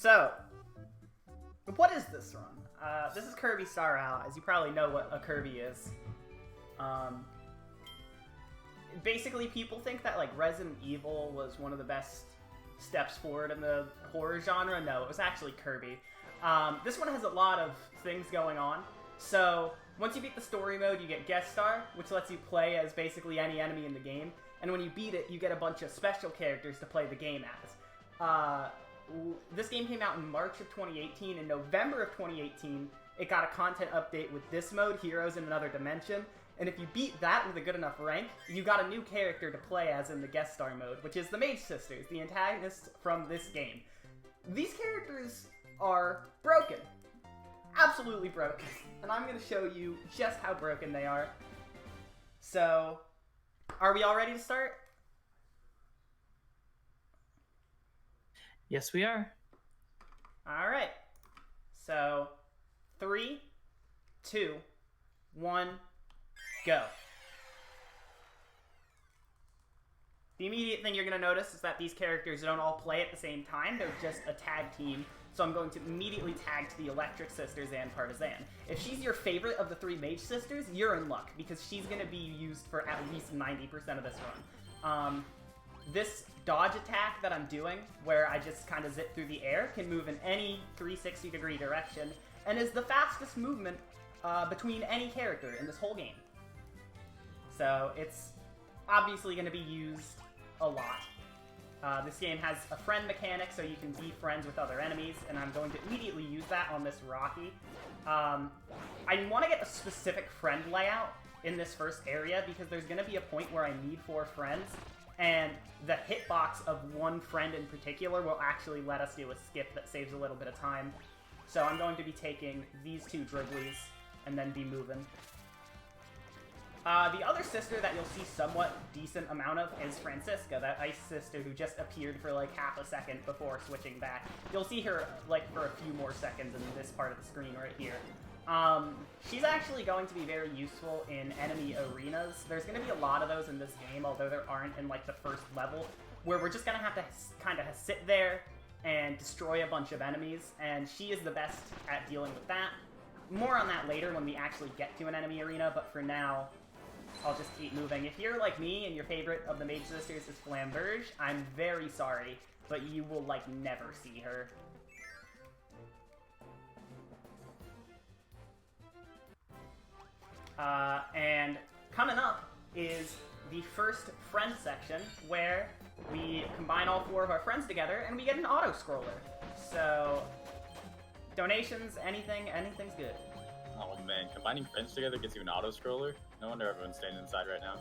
So, what is this run? This is Kirby Star Allies. You probably know what a Kirby is. Basically, people think that like Resident Evil was one of the best steps forward in the horror genre. No, it was actually Kirby. This one has a lot of things going on. So, once you beat the story mode, you get Guest Star, which lets you play as basically any enemy in the game. And when you beat it, you get a bunch of special characters to play the game as. This game came out in March of 2018. In November of 2018, it got a content update with this mode, Heroes in Another Dimension. And if you beat that with a good enough rank, you got a new character to play as in the Guest Star mode, which is the Mage Sisters, the antagonists from this game. These characters are broken. Absolutely broken. And I'm going to show you just how broken they are. So, are we all ready to start? Yes, we are. All right. So, 3, 2, 1, go. The immediate thing you're going to notice is that these characters don't all play at the same time. They're just a tag team. So I'm going to immediately tag to the Electric Sisters and Partisan. If she's your favorite of the 3 Mage Sisters, you're in luck, because she's going to be used for at least 90% of this run. This dodge attack that I'm doing, where I just kind of zip through the air, can move in any 360-degree direction, and is the fastest movement between any character in this whole game. So it's obviously going to be used a lot. This game has a friend mechanic, so you can be friends with other enemies, and I'm going to immediately use that on this Rocky. I want to get a specific friend layout in this first area, because there's going to be a point where I need 4 friends, and the hitbox of one friend in particular will actually let us do a skip that saves a little bit of time. So I'm going to be taking these 2 dribblies, and then be moving. The other sister that you'll see somewhat decent amount of is Francisca, that ice sister who just appeared for like half a second before switching back. You'll see her like for a few more seconds in this part of the screen right here. She's actually going to be very useful in enemy arenas. There's going to be a lot of those in this game, although there aren't in like the first level, where we're just going to have to kind of sit there and destroy a bunch of enemies, and she is the best at dealing with that. More on that later when we actually get to an enemy arena, but for now, I'll just keep moving. If you're like me and your favorite of the Mage Sisters is Flamberge, I'm very sorry, but you will like never see her. And coming up is the first friend section, where we combine all 4 of our friends together and we get an auto-scroller. So, donations, anything's good. Oh man, combining friends together gets you an auto-scroller? No wonder everyone's staying inside right now.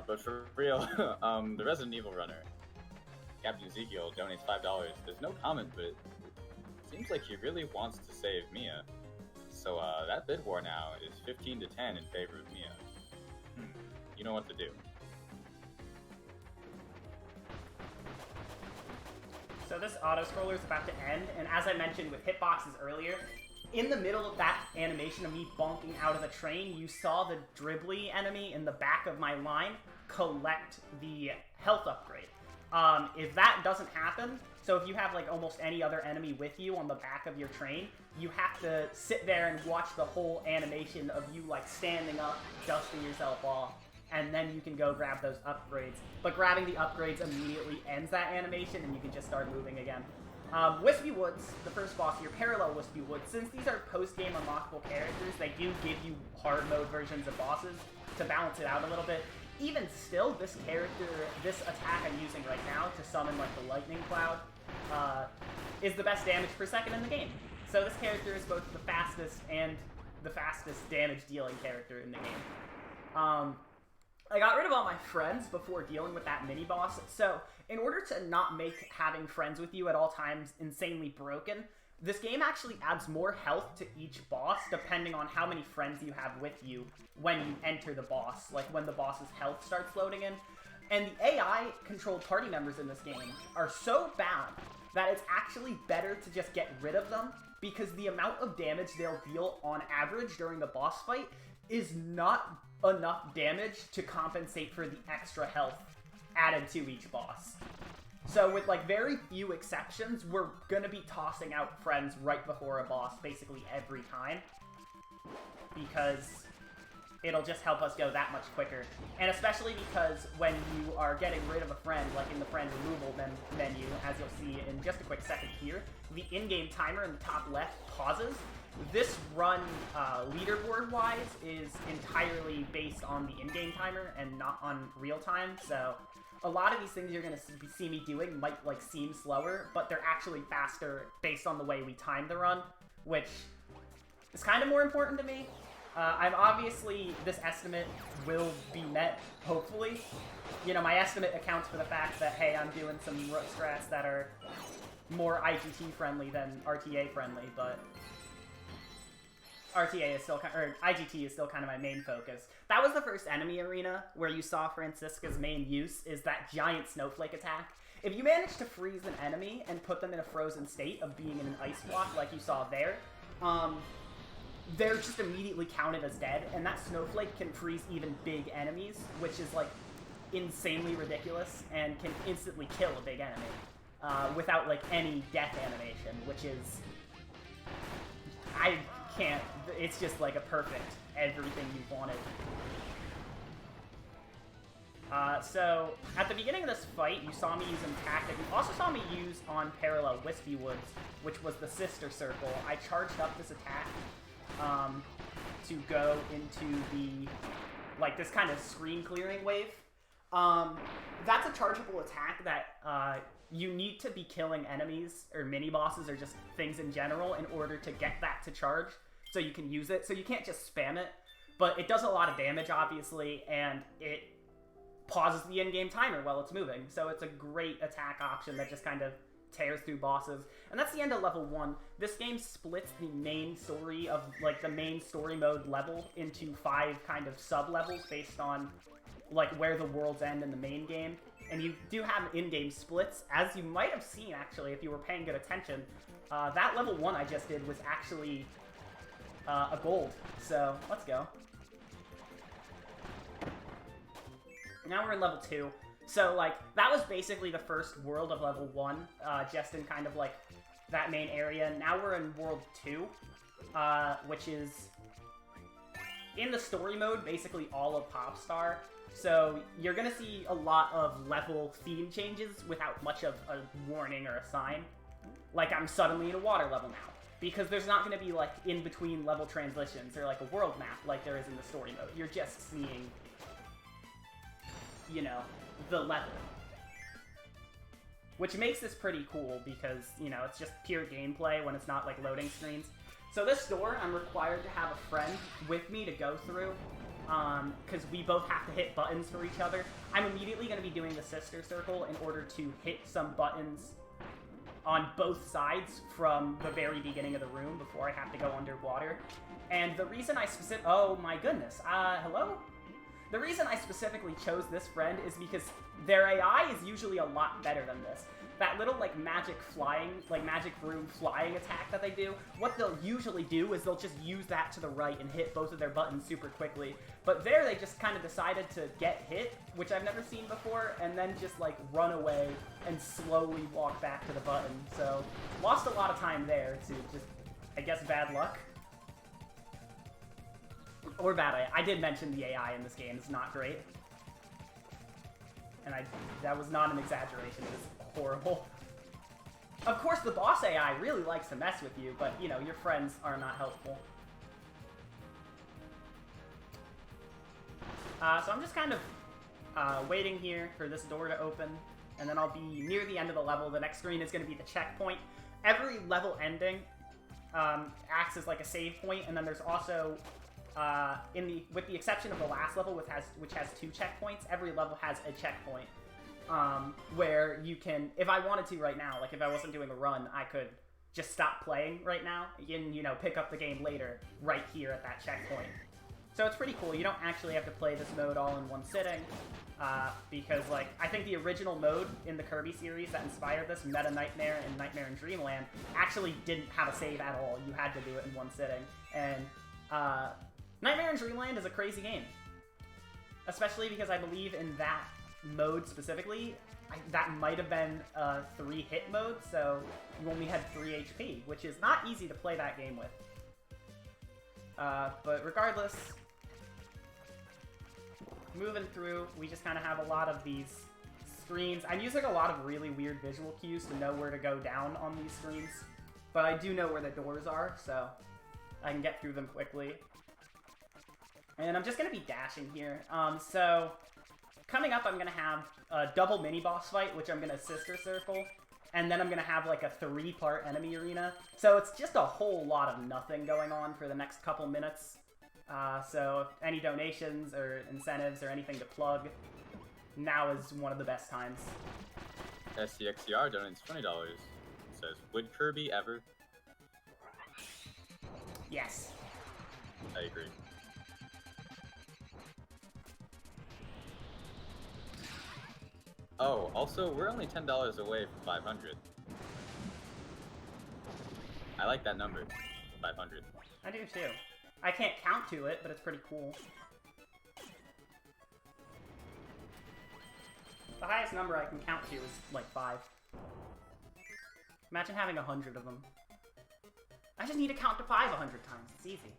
But for real, the Resident Evil runner, Captain Ezekiel, donates $5. There's no comment, but it seems like he really wants to save Mia. So that bid war now is 15 to 10 in favor of Mia. You know what to do. So this auto-scroller is about to end, and as I mentioned with hitboxes earlier, in the middle of that animation of me bonking out of the train, you saw the dribbly enemy in the back of my line collect the health upgrade. If that doesn't happen, so if you have like almost any other enemy with you on the back of your train, you have to sit there and watch the whole animation of you like standing up, dusting yourself off, and then you can go grab those upgrades. But grabbing the upgrades immediately ends that animation, and you can just start moving again. Wispy Woods, the first boss here, Parallel Wispy Woods. Since these are post-game unlockable characters, they do give you hard mode versions of bosses to balance it out a little bit. Even still, this character, this attack I'm using right now to summon like the Lightning Cloud, is the best damage per second in the game. So this character is both the fastest and the fastest damage dealing character in the game. I got rid of all my friends before dealing with that mini-boss, so in order to not make having friends with you at all times insanely broken, this game actually adds more health to each boss depending on how many friends you have with you when you enter the boss, like when the boss's health starts loading in. And the AI-controlled party members in this game are so bad that it's actually better to just get rid of them, because the amount of damage they'll deal on average during the boss fight is not enough damage to compensate for the extra health added to each boss. So with like very few exceptions, we're gonna be tossing out friends right before a boss basically every time, because it'll just help us go that much quicker. And especially because when you are getting rid of a friend, like in the friend removal menu, as you'll see in just a quick second here, the in-game timer in the top left pauses. This run, leaderboard-wise, is entirely based on the in-game timer and not on real time, so a lot of these things you're going to see me doing might like seem slower, but they're actually faster based on the way we time the run, which is kind of more important to me. I'm obviously, this estimate will be met, hopefully. You know, my estimate accounts for the fact that, hey, I'm doing some rook strats that are more IGT friendly than RTA friendly, but RTA is still or IGT is still kind of my main focus. That was the first enemy arena where you saw Francisca's main use is that giant snowflake attack. If you manage to freeze an enemy and put them in a frozen state of being in an ice block like you saw there, they're just immediately counted as dead, and that snowflake can freeze even big enemies, which is like insanely ridiculous and can instantly kill a big enemy without like any death animation, which is it's just like a perfect everything you wanted. So at the beginning of this fight, you saw me use a tactic. You also saw me use on Parallel Wispy Woods, which was the sister circle. I charged up this attack to go into the, like, this kind of screen clearing wave. That's a chargeable attack that you need to be killing enemies or mini bosses or just things in general in order to get that to charge so you can use it. So you can't just spam it, but it does a lot of damage, obviously, and it pauses the in-game timer while it's moving. So it's a great attack option that just kind of tears through bosses. And that's the end of level 1. This game splits the main story of, like, the main story mode level into 5 kind of sub-levels based on, like, where the worlds end in the main game. And you do have in-game splits, as you might have seen, actually, if you were paying good attention. That level 1 I just did was actually a gold. So, let's go. Now we're in level 2. So, like, that was basically the first world of level 1, just in kind of, like, that main area. Now we're in world 2, which is, in the story mode, basically all of Popstar. So, you're gonna see a lot of level theme changes without much of a warning or a sign. Like, I'm suddenly in a water level now. Because there's not gonna be, like, in-between level transitions or, like, a world map like there is in the story mode. You're just seeing, you know, the level. Which makes this pretty cool because, you know, it's just pure gameplay when it's not, like, loading screens. So this door, I'm required to have a friend with me to go through, because we both have to hit buttons for each other. I'm immediately going to be doing the sister circle in order to hit some buttons on both sides from the very beginning of the room before I have to go underwater. And the reason I oh my goodness, hello? The reason I specifically chose this friend is because their AI is usually a lot better than this. That little, like, magic room flying attack that they do, what they'll usually do is they'll just use that to the right and hit both of their buttons super quickly. But there they just kind of decided to get hit, which I've never seen before, and then just, like, run away and slowly walk back to the button. So, lost a lot of time there to just, I guess, bad luck. Or bad. I did mention the AI in this game is not great. And that was not an exaggeration, it was horrible. Of course, the boss AI really likes to mess with you, but, you know, your friends are not helpful. So I'm just kind of waiting here for this door to open, and then I'll be near the end of the level. The next screen is going to be the checkpoint. Every level ending acts as, like, a save point, and then there's also... with the exception of the last level, which has 2 checkpoints, every level has a checkpoint, where you can, if I wanted to right now, like if I wasn't doing a run, I could just stop playing right now and, you know, pick up the game later right here at that checkpoint. So it's pretty cool. You don't actually have to play this mode all in one sitting, because, like, I think the original mode in the Kirby series that inspired this, Meta Nightmare and Nightmare in Dreamland, actually didn't have a save at all. You had to do it in one sitting. And, Nightmare in Dreamland is a crazy game. Especially because I believe in that mode specifically, that might have been a 3-hit mode, so you only had 3 HP, which is not easy to play that game with. But regardless, moving through, we just kind of have a lot of these screens. I'm using a lot of really weird visual cues to know where to go down on these screens, but I do know where the doors are, so I can get through them quickly. And I'm just going to be dashing here. So coming up, I'm going to have a double mini-boss fight, which I'm going to sister circle, and then I'm going to have like a 3-part enemy arena. So it's just a whole lot of nothing going on for the next couple minutes. So if any donations or incentives or anything to plug, now is one of the best times. SCXCR donates $20. It says, would Kirby ever? Yes. I agree. Oh, also, we're only $10 away from 500. I like that number, 500. I do too. I can't count to it, but it's pretty cool. The highest number I can count to is like 5. Imagine having 100 of them. I just need to count to 5 100 times. It's easy.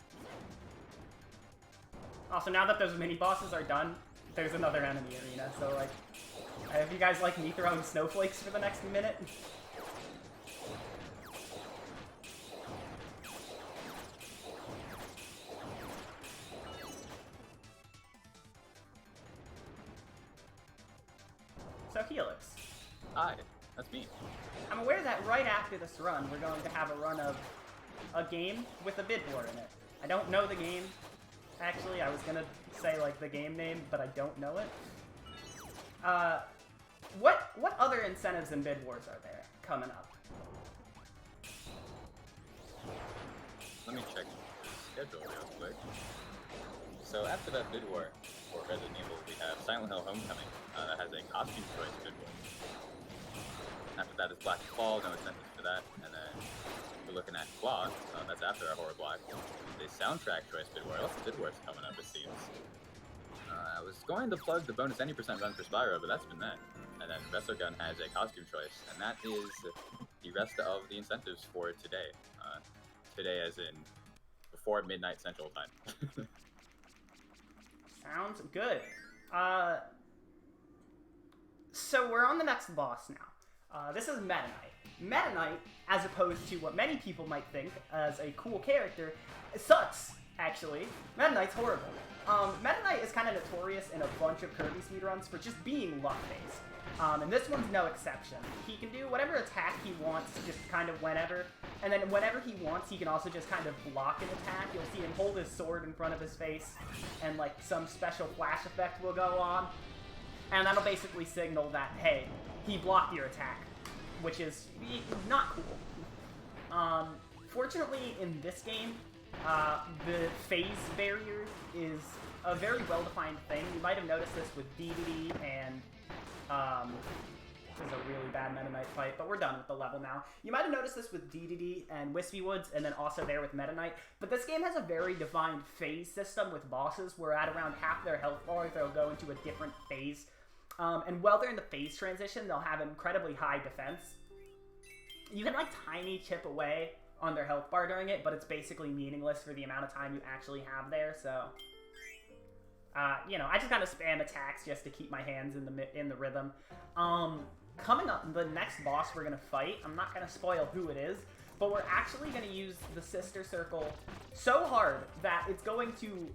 Also, now that those mini-bosses are done, there's another enemy arena, so like... If you guys like me throwing snowflakes for the next minute? So Helix. Hi, that's me. I'm aware that right after this run, we're going to have a run of a game with a bid war in it. I don't know the game. Actually, I was gonna say like the game name, but I don't know it. What other incentives and bid wars are there coming up? Let me check the schedule real quick. So after that bid war for Resident Evil, we have Silent Hill Homecoming that has a costume choice bid war. After that is Black Fall, no incentives for that. And then we're looking at Claw, that's after our horror block. The soundtrack choice bid war. Lots of bid wars coming up, it seems. I was going to plug the bonus any % run for Spyro, but that's been that. And then Resogun has a costume choice, and that is the rest of the incentives for today. Today as in before midnight Central Time. Sounds good. So we're on the next boss now. This is Meta Knight. Meta Knight, as opposed to what many people might think as a cool character, sucks, actually. Meta Knight's horrible. Meta Knight is kind of notorious in a bunch of Kirby speedruns for just being luck-based. And this one's no exception. He can do whatever attack he wants, just kind of whenever. And then whenever he wants, he can also just kind of block an attack. You'll see him hold his sword in front of his face, and like some special flash effect will go on. And that'll basically signal that, hey, he blocked your attack, which is not cool. Fortunately, in this game, the phase barrier is a very well-defined thing. You might have noticed this with DDD and this is a really bad Meta Knight fight, but we're done with the level now. You might have noticed this with DDD and Wispy Woods, and then also there with Meta Knight, but this game has a very defined phase system with bosses, where at around half their health bar, they'll go into a different phase. And while they're in the phase transition, they'll have incredibly high defense. You can, like, tiny chip away on their health bar during it, but it's basically meaningless for the amount of time you actually have there, so... you know, I just kind of spam attacks just to keep my hands in the rhythm. Coming up, the next boss we're going to fight, I'm not going to spoil who it is, but we're actually going to use the Sister Circle so hard that it's going to...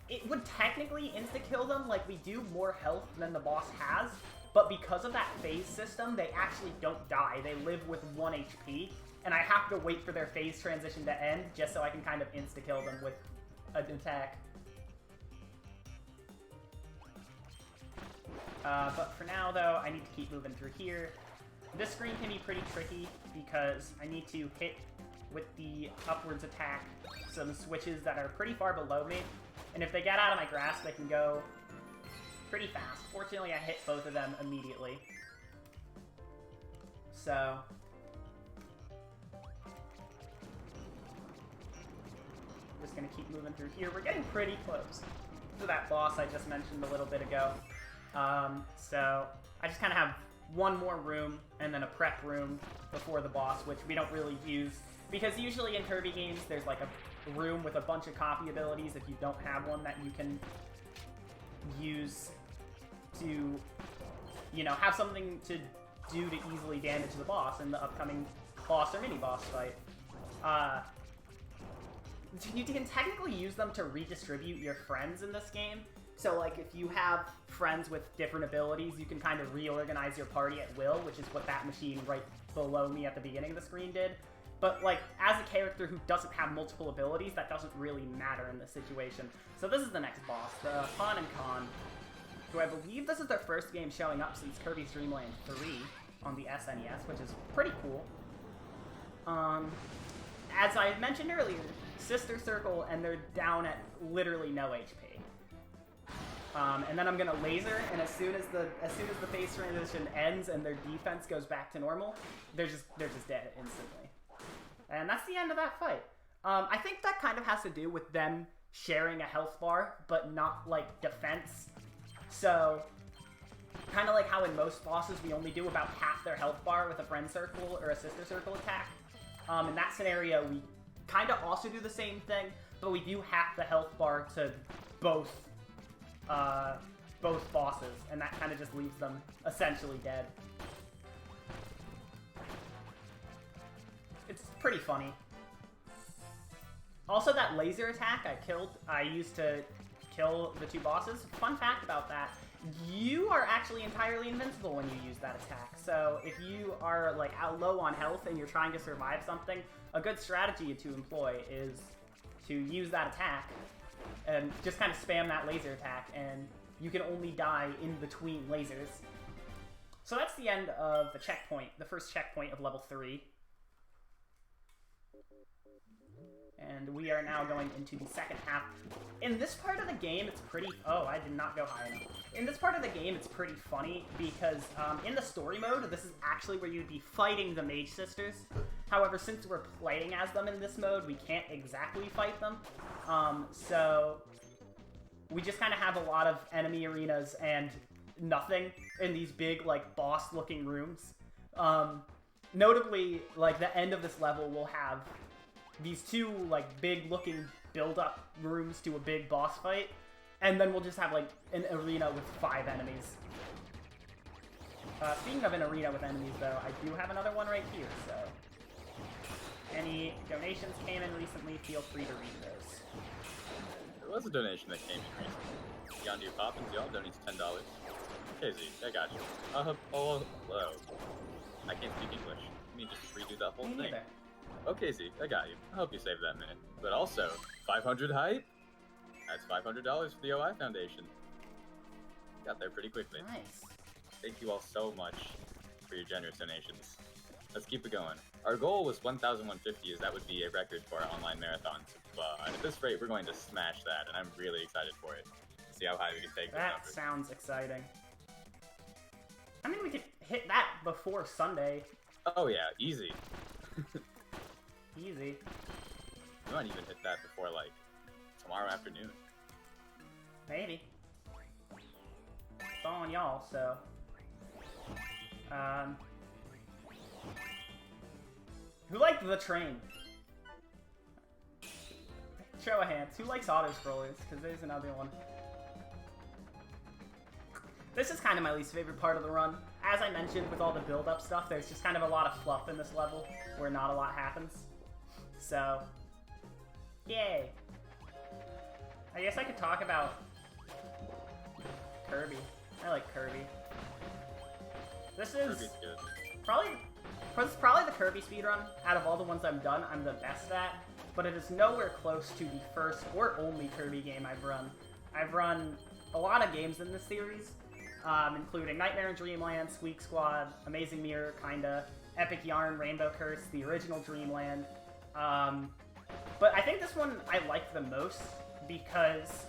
It would technically insta-kill them, like we do more health than the boss has, but because of that phase system, they actually don't die. They live with 1 HP, and I have to wait for their phase transition to end just so I can kind of insta-kill them with an attack. But for now, though, I need to keep moving through here. This screen can be pretty tricky because I need to hit with the upwards attack some switches that are pretty far below me. And if they get out of my grasp, they can go pretty fast. Fortunately, I hit both of them immediately. So... I'm just going to keep moving through here. We're getting pretty close to that boss I just mentioned a little bit ago. So I just kind of have one more room and then a prep room before the boss, which we don't really use. Because usually in Kirby games, there's like a room with a bunch of copy abilities if you don't have one that you can use to, you know, have something to do to easily damage the boss in the upcoming boss or mini-boss fight. You can technically use them to redistribute your friends in this game. So, like, if you have friends with different abilities, you can kind of reorganize your party at will, which is what that machine right below me at the beginning of the screen did. But, like, as a character who doesn't have multiple abilities, that doesn't really matter in this situation. So this is the next boss, the Fun and Con, who I believe this is their first game showing up since Kirby's Dream Land 3 on the SNES, which is pretty cool. As I mentioned earlier, Sister Circle, and they're down at literally no HP. And then I'm gonna laser, and as soon as the phase transition ends and their defense goes back to normal, they're just dead instantly. And that's the end of that fight. I think that kind of has to do with them sharing a health bar, but not like defense. So, kind of like how in most bosses we only do about half their health bar with a friend circle or a sister circle attack. In that scenario, we kind of also do the same thing, but we do half the health bar to both bosses, and that kind of just leaves them essentially dead. It's pretty funny. Also, that laser attack I used to kill the two bosses. Fun fact about that, you are actually entirely invincible when you use that attack. So if you are like out low on health and you're trying to survive something, a good strategy to employ is to use that attack and just kind of spam that laser attack, and you can only die in between lasers. So that's the end of the checkpoint, the first checkpoint of level 3. And we are now going into the second half. In this part of the game, it's pretty... Oh, I did not go high enough. In this part of the game, it's pretty funny because in the story mode, this is actually where you'd be fighting the Mage Sisters. However, since we're playing as them in this mode, we can't exactly fight them. So we just kind of have a lot of enemy arenas and nothing in these big, like, boss-looking rooms. Notably, like, the end of this level will have these two, like, big-looking build-up rooms to a big boss fight, and then we'll just have, like, an arena with 5 enemies. Speaking of an arena with enemies, though, I do have another one right here, so... Any donations came in recently, feel free to read those. There was a donation that came in recently. Yondu Poppins, y'all donates $10. Okay, Z, I got you. Hello. I can't speak English. Let me just redo that whole thing. Neither. Okay, Z, I got you. I hope you saved that minute. But also, 500 hype? That's $500 for the OI Foundation. Got there pretty quickly. Nice. Thank you all so much for your generous donations. Let's keep it going. Our goal was 1,150, as that would be a record for our online marathons. But at this rate, we're going to smash that, and I'm really excited for it. See how high we can take this number. That sounds exciting. I mean, we could hit that before Sunday. Oh yeah, easy. Easy. We might even hit that before, like, tomorrow afternoon. Maybe. It's all on y'all, so... Who liked the train? Show of hands. Who likes auto-scrollers? Because there's another one. This is kind of my least favorite part of the run. As I mentioned, with all the build-up stuff, there's just kind of a lot of fluff in this level, where not a lot happens. So, yay. I guess I could talk about Kirby. I like Kirby. This is probably the Kirby speedrun. Out of all the ones I've done, I'm the best at, but it is nowhere close to the first or only Kirby game I've run. I've run a lot of games in this series, including Nightmare in Dreamland, Squeak Squad, Amazing Mirror, kinda, Epic Yarn, Rainbow Curse, the original Dreamland. But I think this one I like the most because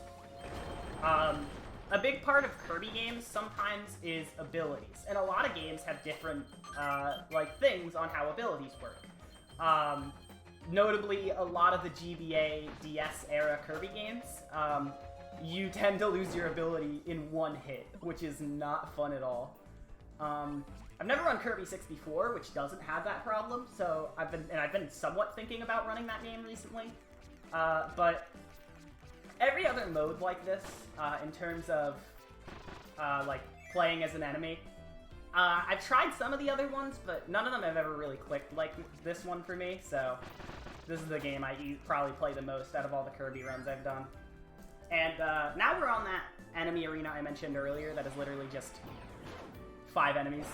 a big part of Kirby games sometimes is abilities, and a lot of games have different like things on how abilities work. Notably, a lot of the GBA DS era Kirby games you tend to lose your ability in one hit, which is not fun at all. I've never run Kirby 64, which doesn't have that problem, so I've been somewhat thinking about running that game recently. But every other mode like this, in terms of like playing as an enemy, I've tried some of the other ones, but none of them have ever really clicked like this one for me. So this is the game I probably play the most out of all the Kirby runs I've done. And now we're on that enemy arena I mentioned earlier that is literally just 5 enemies.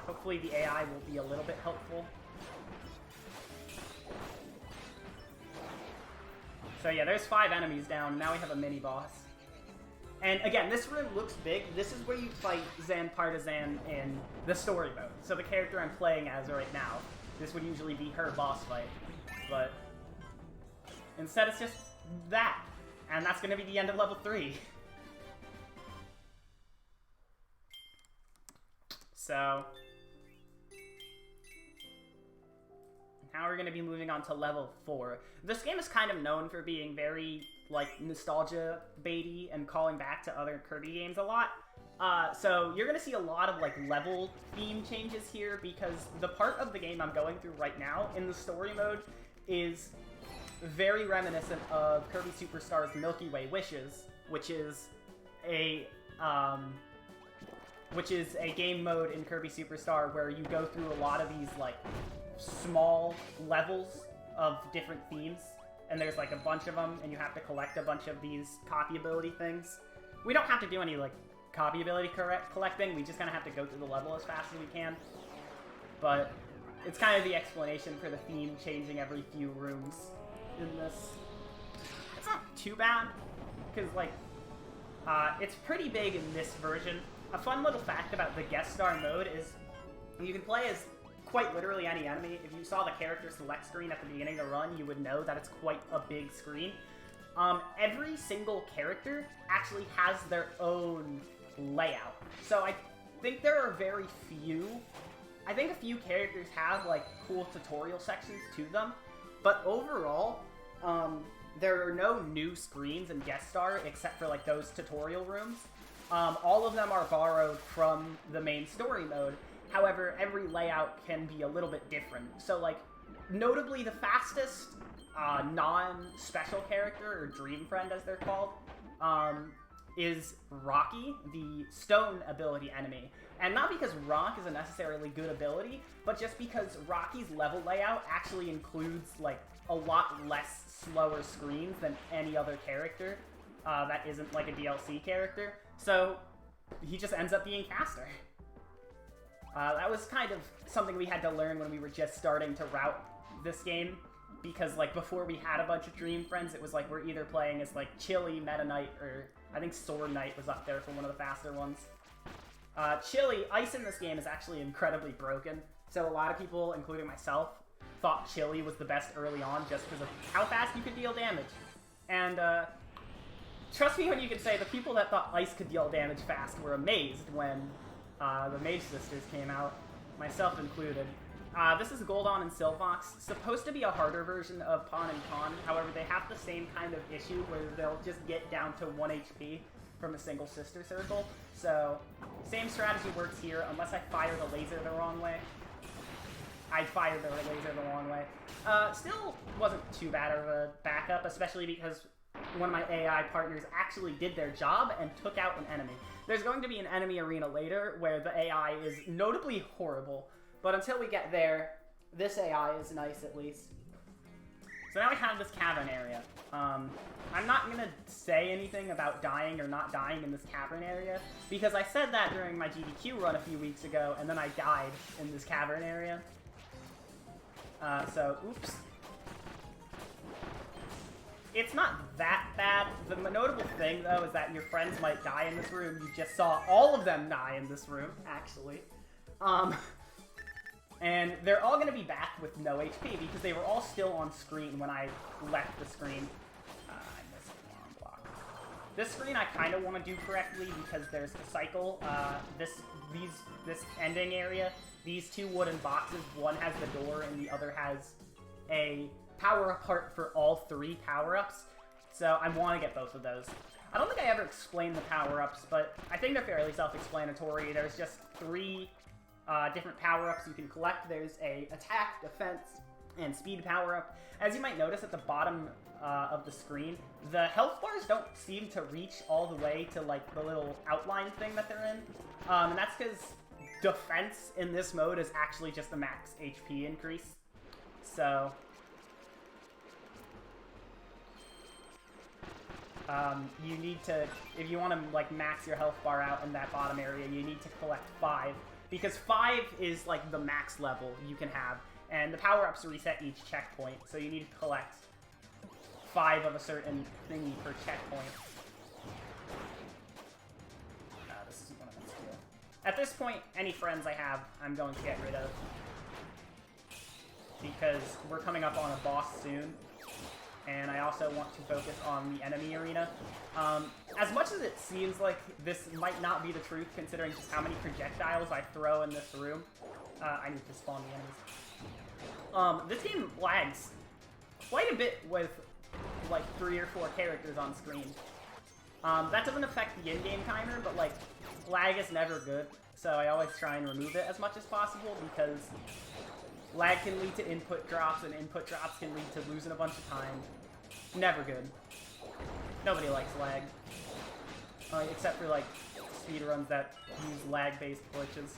Hopefully the AI will be a little bit helpful. So yeah, there's 5 enemies down. Now we have a mini-boss. And again, this room looks big. This is where you fight Zan Partisan in the story mode. So the character I'm playing as right now, this would usually be her boss fight. But instead it's just that. And that's going to be the end of level 3. So now we're going to be moving on to level 4. This game is kind of known for being very, like, nostalgia baity and calling back to other Kirby games a lot. So you're going to see a lot of, like, level theme changes here because the part of the game I'm going through right now in the story mode is very reminiscent of Kirby Superstar's Milky Way Wishes, which is a game mode in Kirby Superstar where you go through a lot of these, like, small levels of different themes, and there's like a bunch of them, and you have to collect a bunch of these copy ability things. We don't have to do any like copy ability collecting, we just kind of have to go through the level as fast as we can. But it's kind of the explanation for the theme changing every few rooms in this. It's not too bad, because like, it's pretty big in this version. A fun little fact about the guest star mode is you can play as quite literally any enemy. If you saw the character select screen at the beginning of the run, you would know that it's quite a big screen. Every single character actually has their own layout. So I think there are very few. I think a few characters have like cool tutorial sections to them, but overall, there are no new screens in Guest Star except for like those tutorial rooms. All of them are borrowed from the main story mode. However, every layout can be a little bit different. So, like, notably the fastest non-special character, or Dream Friend as they're called, is Rocky, the stone ability enemy. And not because Rock is a necessarily good ability, but just because Rocky's level layout actually includes, like, a lot less slower screens than any other character that isn't, like, a DLC character. So, he just ends up being faster. That was kind of something we had to learn when we were just starting to route this game, because like before we had a bunch of Dream Friends, it was like we're either playing as like Chili, Meta Knight, or I think Sword Knight was up there for one of the faster ones. Chili, ice in this game is actually incredibly broken, so a lot of people, including myself, thought Chili was the best early on just because of how fast you could deal damage. And trust me when you can say the people that thought ice could deal damage fast were amazed when the Mage Sisters came out, myself included. This is Goldon and Silvox, supposed to be a harder version of Pon and Con, however they have the same kind of issue where they'll just get down to 1 HP from a single sister circle. So, same strategy works here, unless I fire the laser the wrong way. I fired the laser the wrong way. Still wasn't too bad of a backup, especially because one of my AI partners actually did their job and took out an enemy. There's going to be an enemy arena later where the AI is notably horrible, but until we get there, this AI is nice at least. So now we have this cavern area. I'm not going to say anything about dying or not dying in this cavern area, because I said that during my GDQ run a few weeks ago, and then I died in this cavern area. So, oops. It's not that bad. The notable thing, though, is that your friends might die in this room. You just saw all of them die in this room, actually. And they're all going to be back with no HP, because they were all still on screen when I left the screen. I missed the alarm block. This screen I kind of want to do correctly, because there's the cycle. This ending area, these two wooden boxes, one has the door and the other has a power-up heart for all 3 power-ups, so I want to get both of those. I don't think I ever explained the power-ups, but I think they're fairly self-explanatory. There's just 3 different power-ups you can collect. There's a attack, defense, and speed power-up. As you might notice at the bottom of the screen, the health bars don't seem to reach all the way to like the little outline thing that they're in, and that's because defense in this mode is actually just a max HP increase. So you need to, if you want to like max your health bar out in that bottom area, you need to collect 5, because 5 is like the max level you can have, and the power-ups reset each checkpoint, so you need to collect 5 of a certain thingy per checkpoint. This isn't one of them too. At this point, any friends I have, I'm going to get rid of, because we're coming up on a boss soon, and I also want to focus on the enemy arena. As much as it seems like this might not be the truth, considering just how many projectiles I throw in this room, I need to spawn the enemies. This game lags quite a bit with like 3 or 4 characters on screen. That doesn't affect the in-game timer, but like lag is never good, so I always try and remove it as much as possible, because lag can lead to input drops, and input drops can lead to losing a bunch of time. Never good. Nobody likes lag. Except for like speedruns that use lag-based glitches.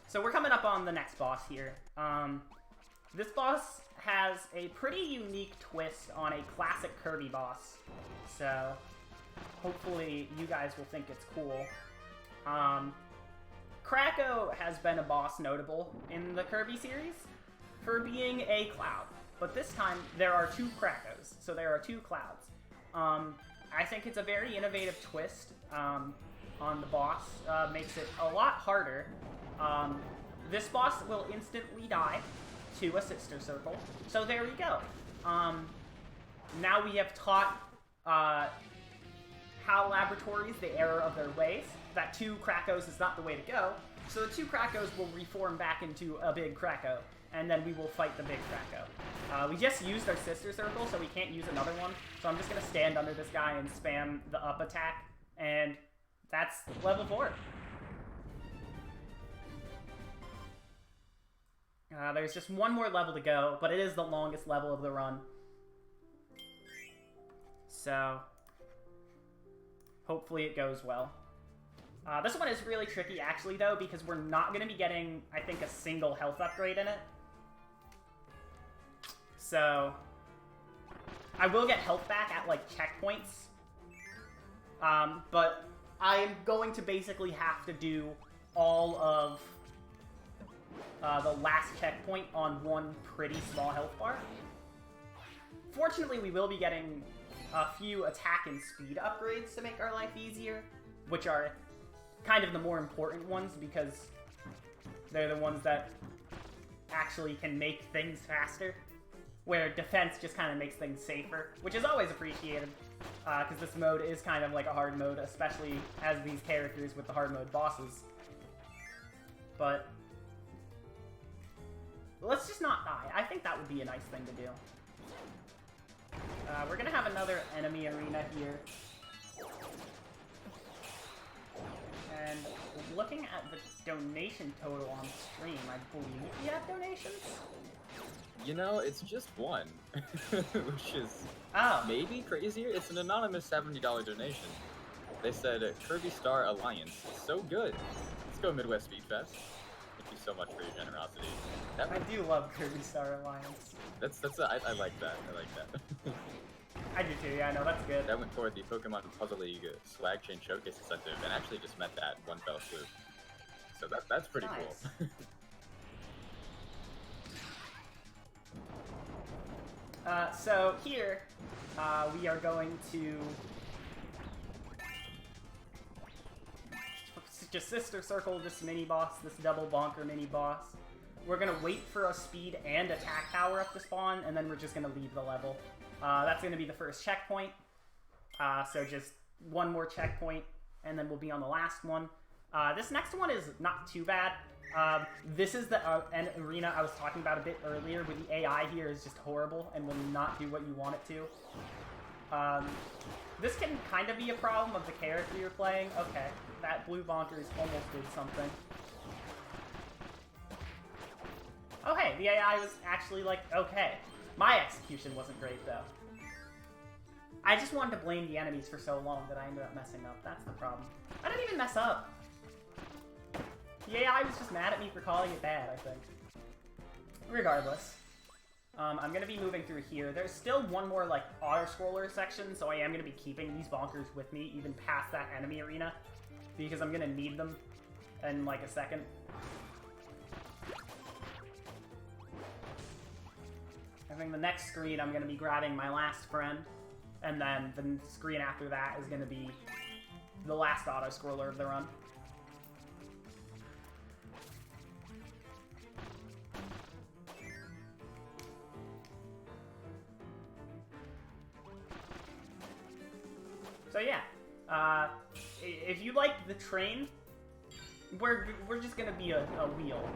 So we're coming up on the next boss here. This boss has a pretty unique twist on a classic Kirby boss, so hopefully you guys will think it's cool. Kracko has been a boss notable in the Kirby series for being a cloud, but this time there are 2 Krackos, so there are 2 clouds. I think it's a very innovative twist on the boss, makes it a lot harder. This boss will instantly die to a sister circle, so there we go. Now we have taught HAL Laboratories the error of their ways, that 2 Krackos is not the way to go, so the 2 Krackos will reform back into a big Kracko, and then we will fight the big Kracko. We just used our sister circle, so we can't use another one, so I'm just going to stand under this guy and spam the up attack, and that's level 4. There's just one more level to go, but it is the longest level of the run. So hopefully it goes well. This one is really tricky, actually, though, because we're not going to be getting, I think, a single health upgrade in it. So I will get health back at, like, checkpoints. But I'm going to basically have to do all of the last checkpoint on one pretty small health bar. Fortunately, we will be getting a few attack and speed upgrades to make our life easier, which are kind of the more important ones, because they're the ones that actually can make things faster, where defense just kind of makes things safer, which is always appreciated, because this mode is kind of like a hard mode, especially as these characters with the hard mode bosses. But let's just not die. I think that would be a nice thing to do. We're gonna have another enemy arena here. And looking at the donation total on stream, I believe we have donations? You know, it's just one, which is Oh. maybe crazier. It's an anonymous $70 donation. They said, Kirby Star Alliance, so good. Let's go Midwest Speed Fest. Thank you so much for your generosity. That I do love Kirby Star Alliance. I like that. I like that. I do too, yeah, no, that's good. That went toward the Pokemon Puzzle League Swag Chain Showcase incentive, and actually just met that one fell swoop. So that's pretty cool. So here, we are going to just sister circle this mini boss, this double bonker mini boss. We're gonna wait for a speed and attack power up to spawn, and then we're just gonna leave the level. That's gonna be the first checkpoint. So just one more checkpoint, and then we'll be on the last one. This next one is not too bad. This is the an arena I was talking about a bit earlier, where the AI here is just horrible and will not do what you want it to. This can kind of be a problem of the character you're playing. Okay, that blue bonkers almost did something. Oh hey, the AI was actually like, okay. My execution wasn't great though. I just wanted to blame the enemies for so long that I ended up messing up. That's the problem. I didn't even mess up. The AI was just mad at me for calling it bad, I think. Regardless. I'm going to be moving through here. There's still one more, like, auto-scroller section, so I am going to be keeping these bonkers with me, even past that enemy arena, because I'm going to need them in, like, a second. I think the next screen, I'm going to be grabbing my last friend, and then the screen after that is going to be the last auto-scroller of the run. So yeah, if you like the train, we're just gonna be a wheel.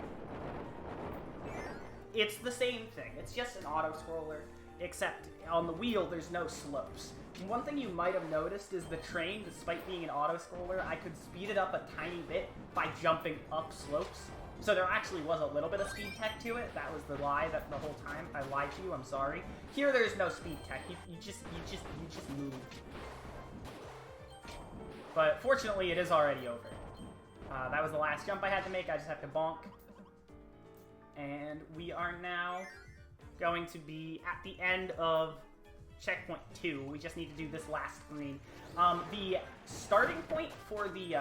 It's the same thing. It's just an auto-scroller, except on the wheel there's no slopes. One thing you might have noticed is the train, despite being an auto-scroller, I could speed it up a tiny bit by jumping up slopes. So there actually was a little bit of speed tech to it. That was the lie that the whole time. I lied to you. I'm sorry. Here there's no speed tech. You just move. But fortunately, it is already over. That was the last jump I had to make. I just have to bonk. And we are now going to be at the end of checkpoint 2. We just need to do this last screen. The starting point for the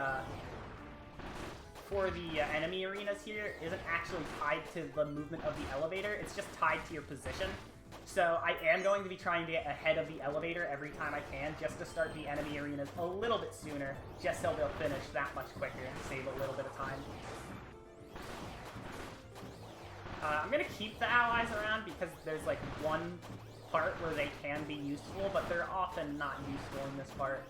enemy arenas here isn't actually tied to the movement of the elevator. It's just tied to your position. So I am going to be trying to get ahead of the elevator every time I can, just to start the enemy arenas a little bit sooner, just so they'll finish that much quicker and save a little bit of time. I'm going to keep the allies around because there's like one part where they can be useful, but they're often not useful in this part.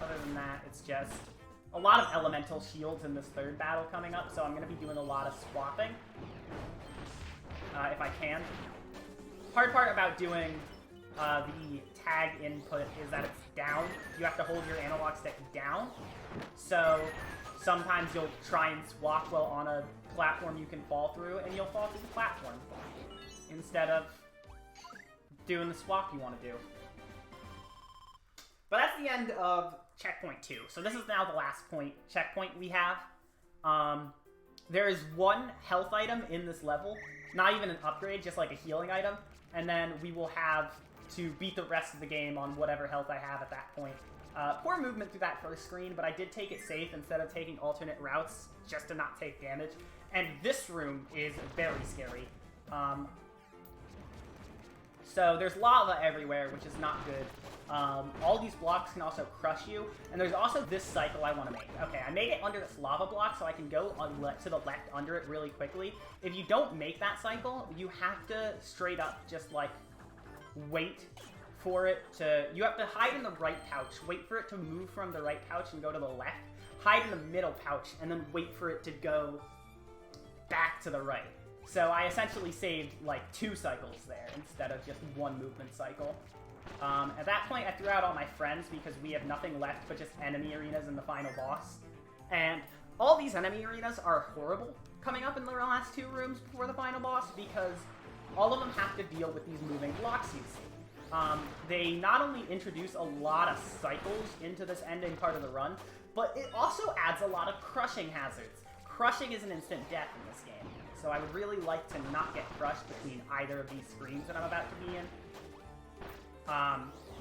Other than that, it's just a lot of elemental shields in this third battle coming up, so I'm going to be doing a lot of swapping, if I can. Hard part about doing the tag input is that it's down. You have to hold your analog stick down, so sometimes you'll try and swap while on a platform you can fall through, and you'll fall through the platform instead of doing the swap you want to do. But that's the end of checkpoint 2. So this is now the last checkpoint we have. There is one health item in this level, not even an upgrade, just like a healing item, and then we will have to beat the rest of the game on whatever health I have at that point. Poor movement through that first screen, but I did take it safe instead of taking alternate routes just to not take damage. And this room is very scary. So there's lava everywhere, which is not good. All these blocks can also crush you, and there's also this cycle I want to make. Okay, I made it under this lava block, so I can go to the left under it really quickly. If you don't make that cycle, you have to straight up just, like, wait for it to... You have to hide in the right pouch, wait for it to move from the right pouch and go to the left, hide in the middle pouch, and then wait for it to go back to the right. So I essentially saved, like, 2 cycles there instead of just one movement cycle. At that point, I threw out all my friends because we have nothing left but just enemy arenas and the final boss. And all these enemy arenas are horrible coming up in the last 2 rooms before the final boss because all of them have to deal with these moving blocks you see. They not only introduce a lot of cycles into this ending part of the run, but it also adds a lot of crushing hazards. Crushing is an instant death in this game, so I would really like to not get crushed between either of these screens that I'm about to be in.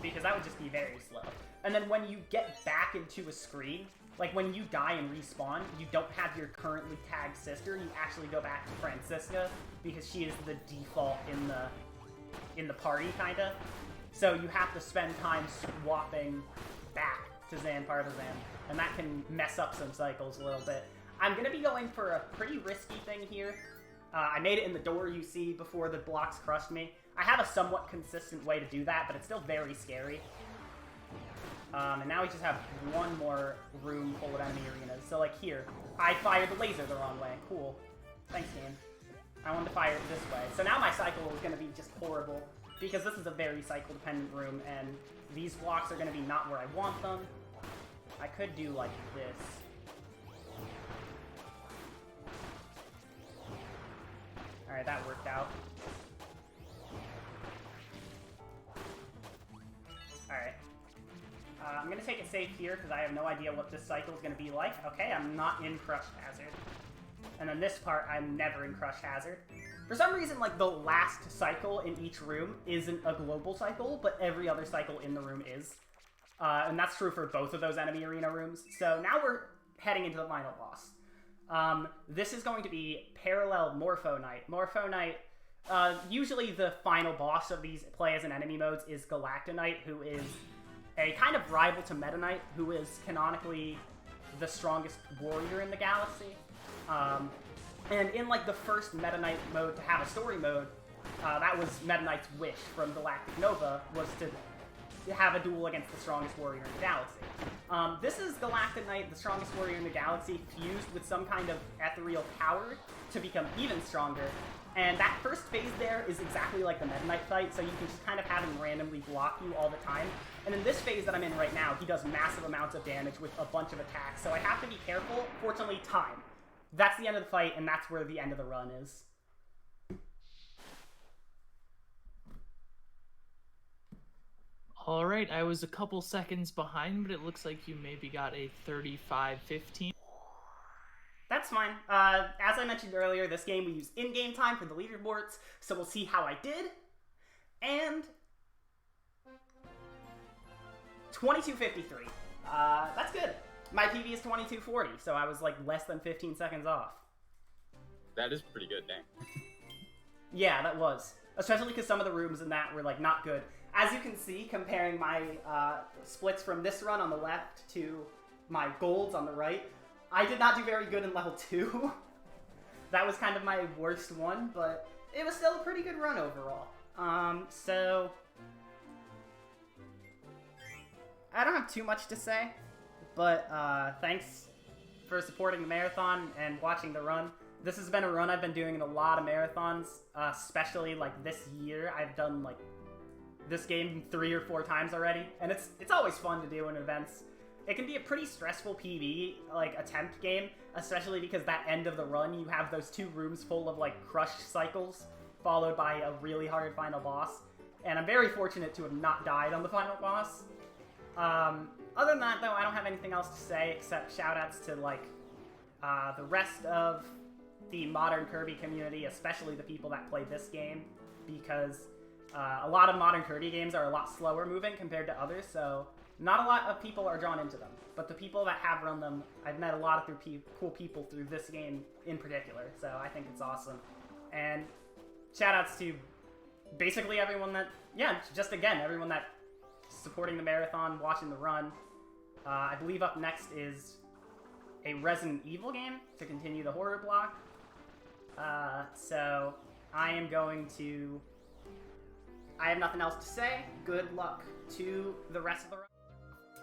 Because that would just be very slow. And then when you get back into a screen, like when you die and respawn, you don't have your currently tagged sister, you actually go back to Francisca, because she is the default in the party, kinda. So you have to spend time swapping back to Zanpartisan, and that can mess up some cycles a little bit. I'm gonna be going for a pretty risky thing here. I made it in the door you see before the blocks crushed me. I have a somewhat consistent way to do that, but it's still very scary. And now we just have one more room full of enemy arenas. So like here, I fired the laser the wrong way. Cool. Thanks, game. I wanted to fire it this way. So now my cycle is going to be just horrible, because this is a very cycle-dependent room, and these blocks are going to be not where I want them. I could do like this. Alright, that worked out. Alright. I'm going to take it safe here, because I have no idea what this cycle is going to be like. Okay, I'm not in Crush Hazard. And then this part, I'm never in Crush Hazard. For some reason, like, the last cycle in each room isn't a global cycle, but every other cycle in the room is. And that's true for both of those enemy arena rooms. So now we're heading into the final boss. This is going to be Parallel Morpho Knight. Morpho Knight, usually the final boss of these play as an enemy modes is Galactonite, who is a kind of rival to Meta Knight, who is canonically the strongest warrior in the galaxy. And in like the first Meta Knight mode to have a story mode, that was Meta Knight's wish from Galactic Nova, was to have a duel against the strongest warrior in the galaxy. This is Galactic Knight, the strongest warrior in the galaxy, fused with some kind of ethereal power to become even stronger. And that first phase there is exactly like the Meta Knight fight, so you can just kind of have him randomly block you all the time. And in this phase that I'm in right now, he does massive amounts of damage with a bunch of attacks, so I have to be careful. Fortunately, time. That's the end of the fight, and that's where the end of the run is. Alright, I was a couple seconds behind, but it looks like you maybe got a 35-15. That's fine. As I mentioned earlier, this game we use in-game time for the leaderboards, so we'll see how I did. And 22:53. That's good. My PB is 22:40, so I was like less than 15 seconds off. That is pretty good, dang. Yeah, that was. Especially because some of the rooms in that were like not good. As you can see, comparing my splits from this run on the left to my golds on the right, I did not do very good in level 2. That was kind of my worst one, but it was still a pretty good run overall. So I don't have too much to say, but thanks for supporting the marathon and watching the run. This has been a run I've been doing in a lot of marathons, especially like this year. I've done like this game 3 or 4 times already, and it's always fun to do in events. It can be a pretty stressful PB, like, attempt game, especially because that end of the run, you have those 2 rooms full of, like, crush cycles, followed by a really hard final boss. And I'm very fortunate to have not died on the final boss. Other than that, though, I don't have anything else to say, except shoutouts to, like, the rest of the modern Kirby community, especially the people that play this game, because a lot of modern Kirby games are a lot slower moving compared to others, so not a lot of people are drawn into them. But the people that have run them, I've met a lot of cool people through this game in particular, so I think it's awesome. And shoutouts to basically everyone that, just again, everyone that supporting the marathon, watching the run. I believe up next is a Resident Evil game to continue the horror block. So I am going to... I have nothing else to say. Good luck to the rest of the run.